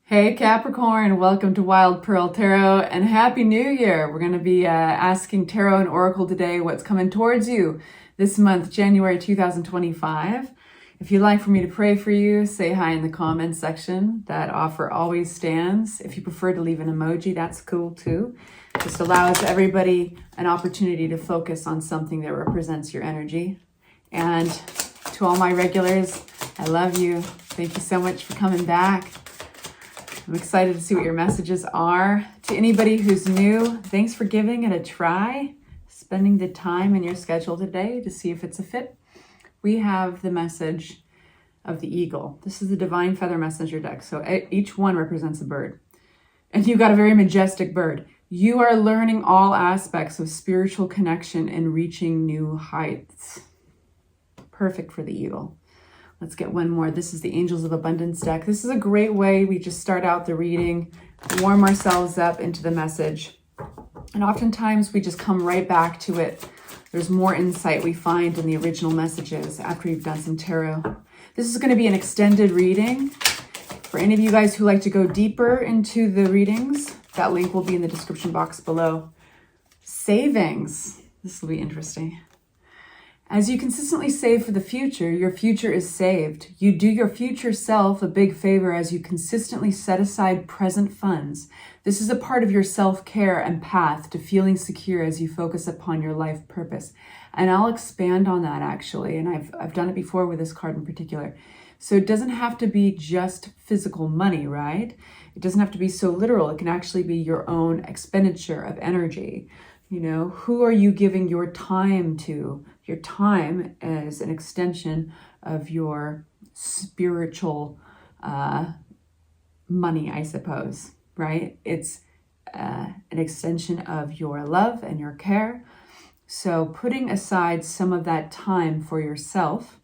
Hey Capricorn, welcome to Wild Pearl Tarot and Happy New Year. We're going to be asking Tarot and Oracle today what's coming towards you this month, January 2025. If you'd like for me to pray for you, say hi in the comments section. That offer always stands. If you prefer to leave an emoji, that's cool too. Just allows everybody an opportunity to focus on something that represents your energy. And to all my regulars, I love you. Thank you so much for coming back. I'm excited to see what your messages are. To anybody who's new, thanks for giving it a try, spending the time in your schedule today to see if it's a fit. We have the message of the eagle. This is the Divine Feather Messenger deck. So each one represents a bird. And you've got a very majestic bird. You are learning all aspects of spiritual connection and reaching new heights. Perfect for the eagle. Let's get one more. This is the Angels of Abundance deck. This is a great way. We just start out the reading, warm ourselves up into the message. And oftentimes we just come right back to it. There's more insight we find in the original messages after you've done some tarot. This is going to be an extended reading. For any of you guys who like to go deeper into the readings, that link will be in the description box below. Savings. This will be interesting. As you consistently save for the future, your future is saved. You do your future self a big favor as you consistently set aside present funds. This is a part of your self-care and path to feeling secure as you focus upon your life purpose. And I'll expand on that actually, and I've done it before with this card in particular. So it doesn't have to be just physical money, right? It doesn't have to be so literal. It can actually be your own expenditure of energy. You know, who are you giving your time to? Your time is an extension of your spiritual money, I suppose, right? It's an extension of your love and your care. So putting aside some of that time for yourself,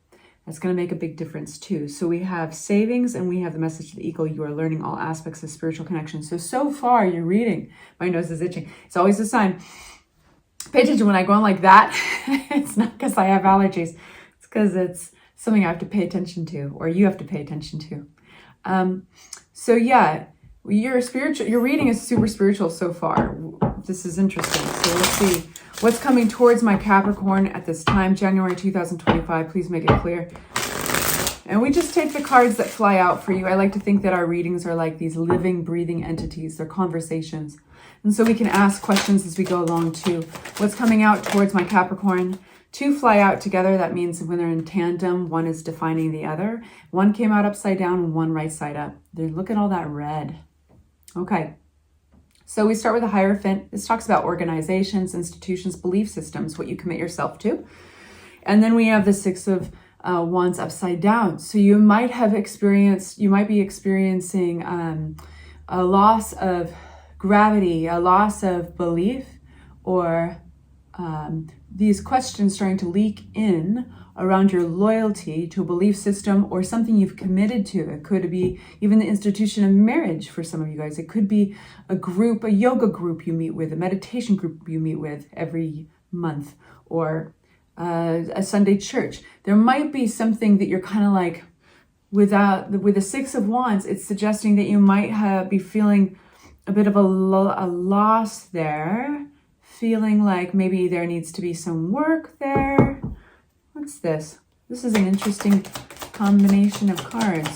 that's going to make a big difference too. So we have savings and we have the message of the eagle. You are learning all aspects of spiritual connection. So far you're reading. My nose is itching. It's always a sign. Pay attention when I go on like that. It's not because I have allergies. It's because it's something I have to pay attention to, or you have to pay attention to. So yeah, your reading is super spiritual so far. This is interesting. So let's see what's coming towards my Capricorn at this time, January 2025. Please make it clear. And we just take the cards that fly out for you. I like to think that our readings are like these living, breathing entities. They're conversations. And so we can ask questions as we go along too. What's coming out towards my Capricorn? Two fly out together. That means when they're in tandem, one is defining the other. One came out upside down and one right side up. Look at all that red. Okay. So we start with the Hierophant. This talks about organizations, institutions, belief systems, what you commit yourself to. And then we have the Six of Wands upside down. So you might be experiencing a loss of gravity, a loss of belief, or these questions starting to leak in around your loyalty to a belief system or something you've committed to. It could be even the institution of marriage for some of you guys. It could be a group, a yoga group you meet with, a meditation group you meet with every month, or a Sunday church. There might be something that you're kind of like, with the Six of Wands, it's suggesting that you might be feeling a bit of a loss there, feeling like maybe there needs to be some work there. What's this? This is an interesting combination of cards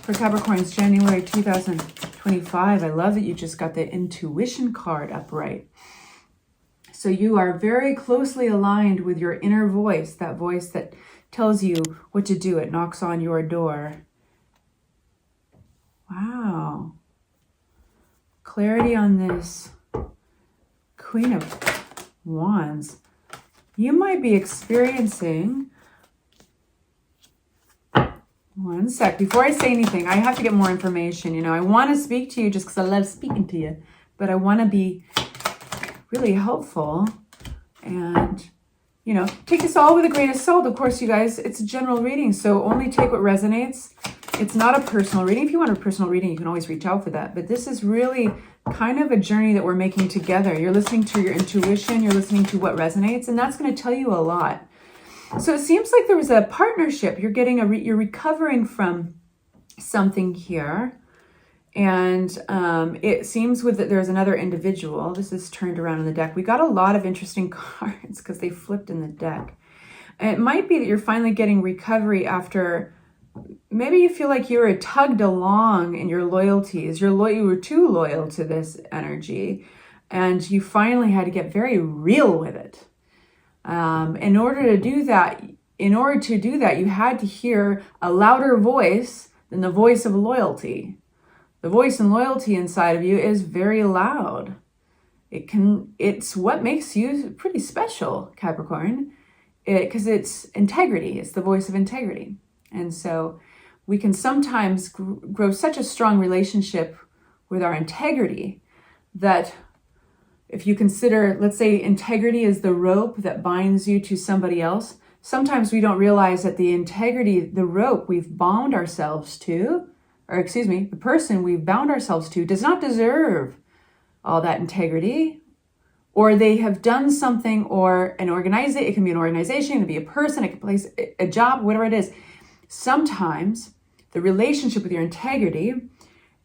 for Capricorn's January 2025. I love that you just got the intuition card upright. So you are very closely aligned with your inner voice, that voice that tells you what to do. It knocks on your door. Wow. Clarity on this Queen of Wands. You might be experiencing, one sec, before I say anything, I have to get more information. You know, I want to speak to you just because I love speaking to you, but I want to be really helpful and, you know, take this all with a grain of salt. Of course, you guys, it's a general reading, so only take what resonates. It's not a personal reading. If you want a personal reading, you can always reach out for that. But this is really kind of a journey that we're making together. You're listening to your intuition. You're listening to what resonates, and that's going to tell you a lot. So it seems like there was a partnership. You're getting you're recovering from something here. And it seems with that there's another individual. This is turned around in the deck. We got a lot of interesting cards because they flipped in the deck. And it might be that you're finally getting recovery after maybe you feel like you were tugged along in your loyalties. You were too loyal to this energy, and you finally had to get very real with it. In order to do that, you had to hear a louder voice than the voice of loyalty. The voice and loyalty inside of you is very loud. It's what makes you pretty special, Capricorn, because it's integrity. It's the voice of integrity. And so we can sometimes grow such a strong relationship with our integrity that if you consider, let's say integrity is the rope that binds you to somebody else, sometimes we don't realize that the integrity, the rope we've bound ourselves to, the person we've bound ourselves to does not deserve all that integrity, or they have done something, or it can be an organization, it can be a person, it can be a job, whatever it is. Sometimes the relationship with your integrity,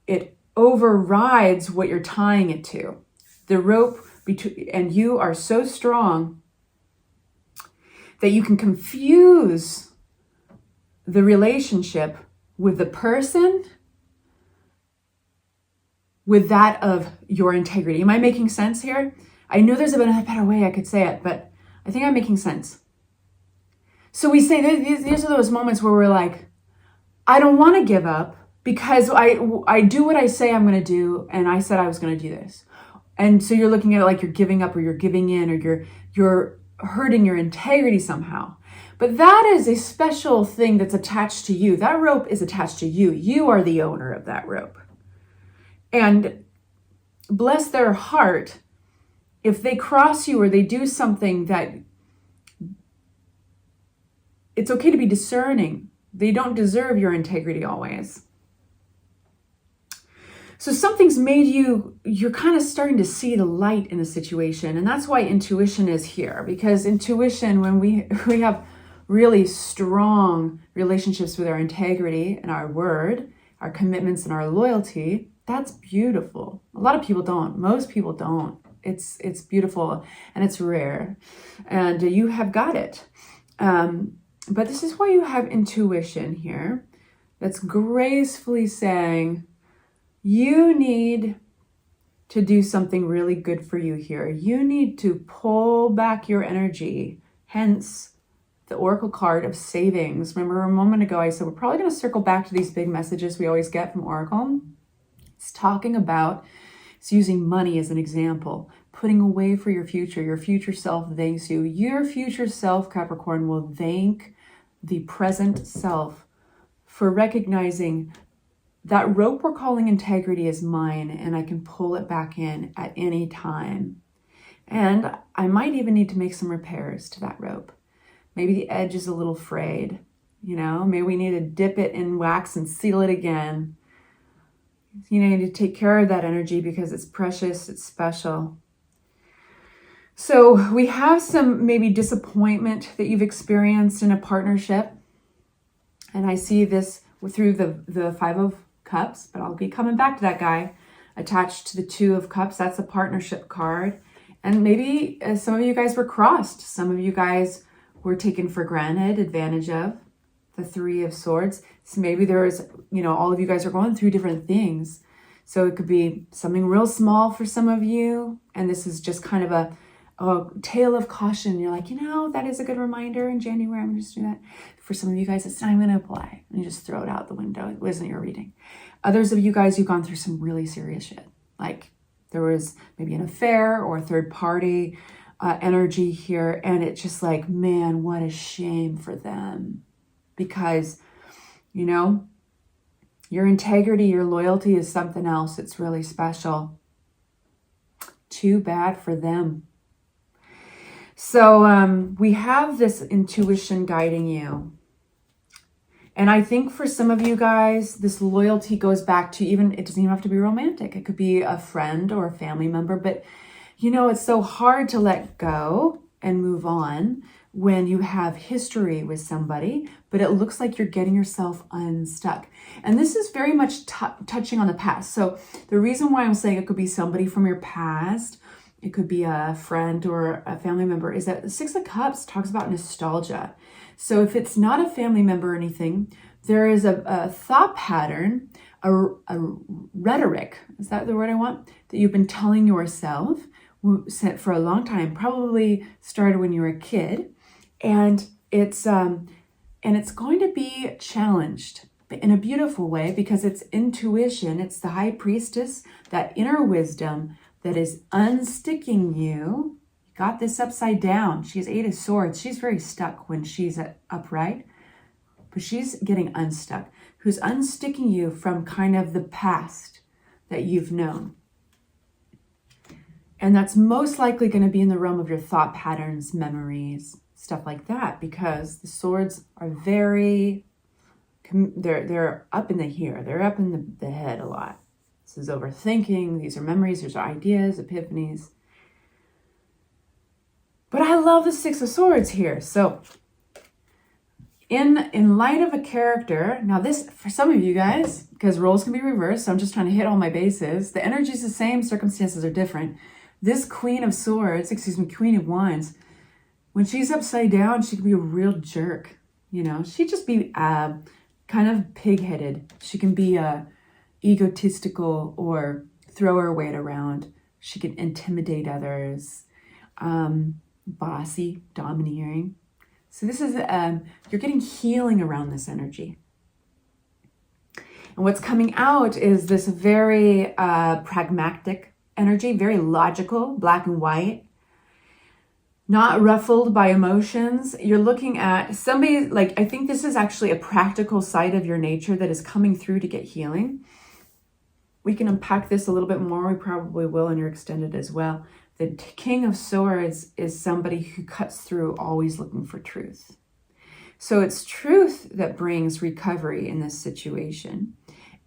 it overrides what you're tying it to. The rope between and you are so strong that you can confuse the relationship with the person with that of your integrity. Am I making sense here? I know there's a better way I could say it, but I think I'm making sense. So we say these are those moments where we're like, I don't want to give up because I do what I say I'm going to do, and I said I was going to do this. And so you're looking at it like you're giving up, or you're giving in, or you're hurting your integrity somehow. But that is a special thing that's attached to you. That rope is attached to you. You are the owner of that rope. And bless their heart, if they cross you or they do something that it's okay to be discerning. They don't deserve your integrity always. So something's made you're kind of starting to see the light in a situation. And that's why intuition is here. Because intuition, when we have really strong relationships with our integrity and our word, our commitments and our loyalty, that's beautiful. A lot of people don't. Most people don't. It's beautiful and it's rare. And you have got it. But this is why you have intuition here that's gracefully saying, you need to do something really good for you here. You need to pull back your energy. Hence, the Oracle card of savings. Remember a moment ago I said we're probably going to circle back to these big messages we always get from Oracle. It's talking about, it's using money as an example. Putting away for your future. Your future self thanks you. Your future self, Capricorn, will thank the present self for recognizing that rope we're calling integrity is mine, and I can pull it back in at any time. And I might even need to make some repairs to that rope. Maybe the edge is a little frayed. Maybe we need to dip it in wax and seal it again. You need to take care of that energy because it's precious, it's special. So we have some maybe disappointment that you've experienced in a partnership. And I see this through the Five of Cups, but I'll be coming back to that guy attached to the Two of Cups. That's a partnership card. And maybe some of you guys were crossed. Some of you guys were taken for granted, advantage of. The Three of Swords. So maybe there's, all of you guys are going through different things. So it could be something real small for some of you. And this is just kind of a tale of caution. You're like, that is a good reminder in January. I'm just doing that. For some of you guys, it's not even going to apply. And you just throw it out the window. It wasn't your reading. Others of you guys, you've gone through some really serious shit. Like there was maybe an affair or a third party energy here. And it's just like, man, what a shame for them. Because, your integrity, your loyalty is something else. It's really special. Too bad for them. So we have this intuition guiding you. And I think for some of you guys, this loyalty goes back to it doesn't even have to be romantic. It could be a friend or a family member. But, it's so hard to let go and move on when you have history with somebody, but it looks like you're getting yourself unstuck. And this is very much touching on the past. So the reason why I'm saying it could be somebody from your past, it could be a friend or a family member, is that the Six of Cups talks about nostalgia. So if it's not a family member or anything, there is a thought pattern, a rhetoric, is that the word I want, that you've been telling yourself for a long time, probably started when you were a kid, and it's going to be challenged in a beautiful way because it's intuition, it's the high priestess, that inner wisdom that is unsticking you. You got this upside down. She's 8 of Swords. She's very stuck when she's upright, but she's getting unstuck. Who's unsticking you from kind of the past that you've known. And that's most likely going to be in the realm of your thought patterns, memories, stuff like that, because the swords are they're up in the here. They're up in the head a lot. This is overthinking. These are memories. These are ideas, epiphanies. But I love the Six of Swords here. So in light of a character, now this, for some of you guys, because roles can be reversed, so I'm just trying to hit all my bases. The energy is the same, circumstances are different. This Queen of Wands, when she's upside down, she can be a real jerk. You know, she'd just be kind of pig-headed. She can be egotistical or throw her weight around. She can intimidate others, bossy, domineering. So this is, you're getting healing around this energy. And what's coming out is this very pragmatic energy, very logical, black and white, not ruffled by emotions. You're looking at somebody, like, I think this is actually a practical side of your nature that is coming through to get healing. We can unpack this a little bit more. We probably will in your extended as well. The King of Swords is somebody who cuts through, always looking for truth. So it's truth that brings recovery in this situation.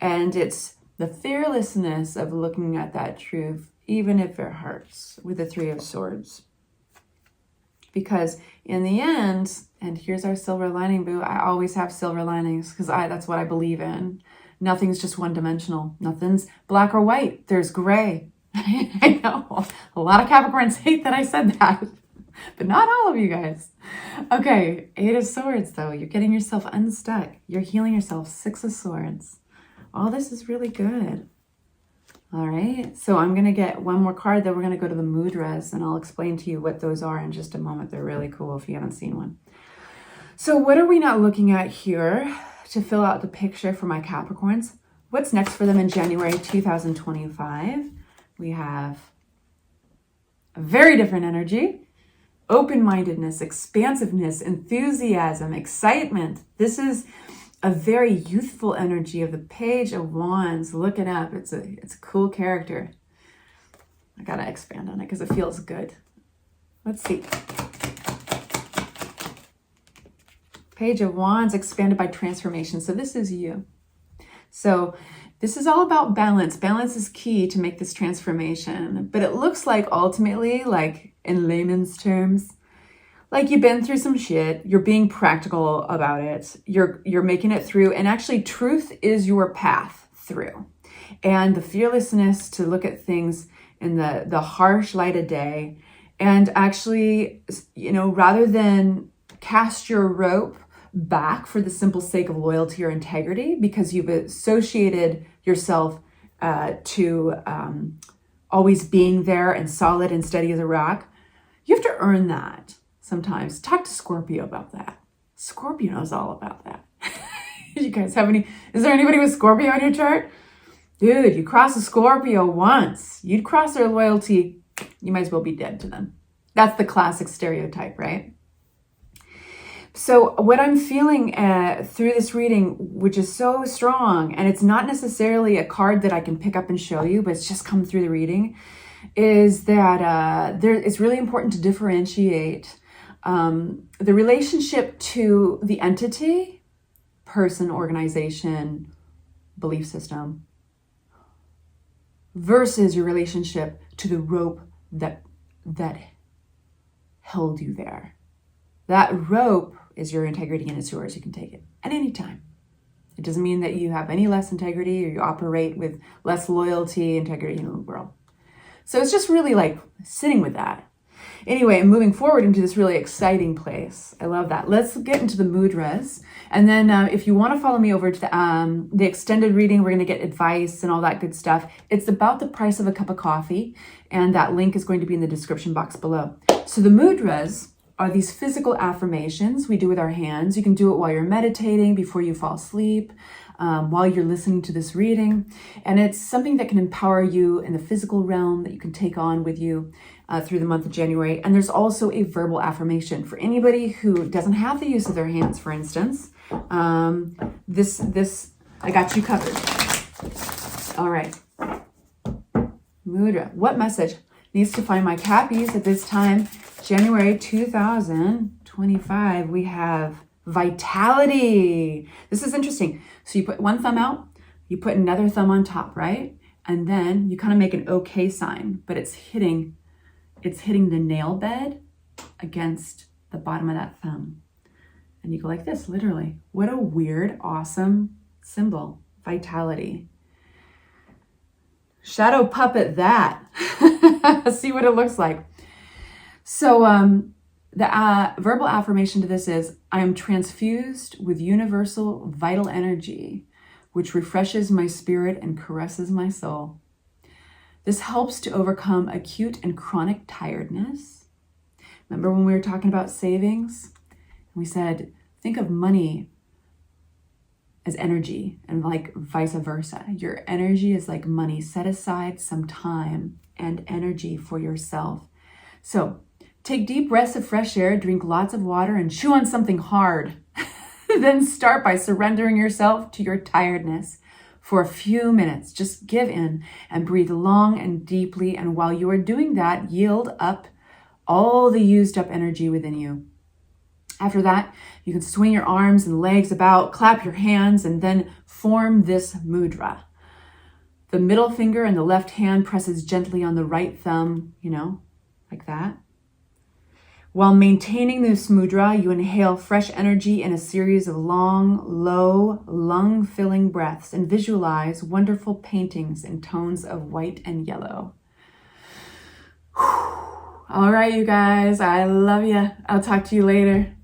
And it's the fearlessness of looking at that truth, even if it hurts, with the Three of Swords. Because in the end, and here's our silver lining, boo, I always have silver linings because that's what I believe in. Nothing's just one-dimensional. Nothing's black or white. There's gray. I know. A lot of Capricorns hate that I said that, but not all of you guys. Okay, 8 of Swords, though. You're getting yourself unstuck. You're healing yourself. 6 of Swords. All this is really good. All right, so I'm going to get one more card, then we're going to go to the mudras, and I'll explain to you what those are in just a moment. They're really cool if you haven't seen one. So what are we not looking at here to fill out the picture for my Capricorns? What's next for them in January 2025? We have a very different energy, open-mindedness, expansiveness, enthusiasm, excitement. This is a very youthful energy of the Page of Wands. Look it up. It's a cool character. I gotta expand on it because it feels good. Let's see. Page of Wands expanded by transformation. So this is you. So this is all about balance. Balance is key to make this transformation. But it looks like ultimately, like in layman's terms, like you've been through some shit, you're being practical about it, you're making it through, and actually truth is your path through. And the fearlessness to look at things in the harsh light of day, and actually, you know, rather than cast your rope back for the simple sake of loyalty or integrity, because you've associated yourself to always being there and solid and steady as a rock, you have to earn that. Sometimes talk to Scorpio about that. Scorpio knows all about that. You guys have is there anybody with Scorpio on your chart? Dude, you cross a Scorpio once, you'd cross their loyalty, you might as well be dead to them. That's the classic stereotype, right? So what I'm feeling through this reading, which is so strong, and it's not necessarily a card that I can pick up and show you, but it's just come through the reading, is that it's really important to differentiate the relationship to the entity, person, organization, belief system, versus your relationship to the rope that held you there. That rope is your integrity and it's yours. You can take it at any time. It doesn't mean that you have any less integrity or you operate with less loyalty, integrity in the world. So it's just really like sitting with that. Anyway, I'm moving forward into this really exciting place. I love that. Let's get into the mudras. And then if you want to follow me over to the extended reading, we're going to get advice and all that good stuff. It's about the price of a cup of coffee. And that link is going to be in the description box below. So the mudras are these physical affirmations we do with our hands. You can do it while you're meditating, before you fall asleep, while you're listening to this reading. And it's something that can empower you in the physical realm that you can take on with you through the month of January. And there's also a verbal affirmation for anybody who doesn't have the use of their hands, for instance. This I got you covered. All right. Mudra. What message needs to find my Cappies at this time? January 2025, we have vitality. This is interesting. So you put one thumb out, you put another thumb on top, right? And then you kind of make an okay sign, but it's hitting the nail bed against the bottom of that thumb. And you go like this, literally. What a weird, awesome symbol. Vitality. Shadow puppet that. See what it looks like. So the verbal affirmation to this is, I am transfused with universal vital energy, which refreshes my spirit and caresses my soul. This helps to overcome acute and chronic tiredness. Remember when we were talking about savings? We said, think of money as energy and like vice versa. Your energy is like money. Set aside some time and energy for yourself. So take deep breaths of fresh air, drink lots of water, and chew on something hard. Then start by surrendering yourself to your tiredness for a few minutes. Just give in and breathe long and deeply. And while you are doing that, yield up all the used up energy within you. After that, you can swing your arms and legs about, clap your hands, and then form this mudra. The middle finger and the left hand presses gently on the right thumb, like that. While maintaining this mudra, you inhale fresh energy in a series of long, low, lung-filling breaths and visualize wonderful paintings in tones of white and yellow. All right, you guys, I love you. I'll talk to you later.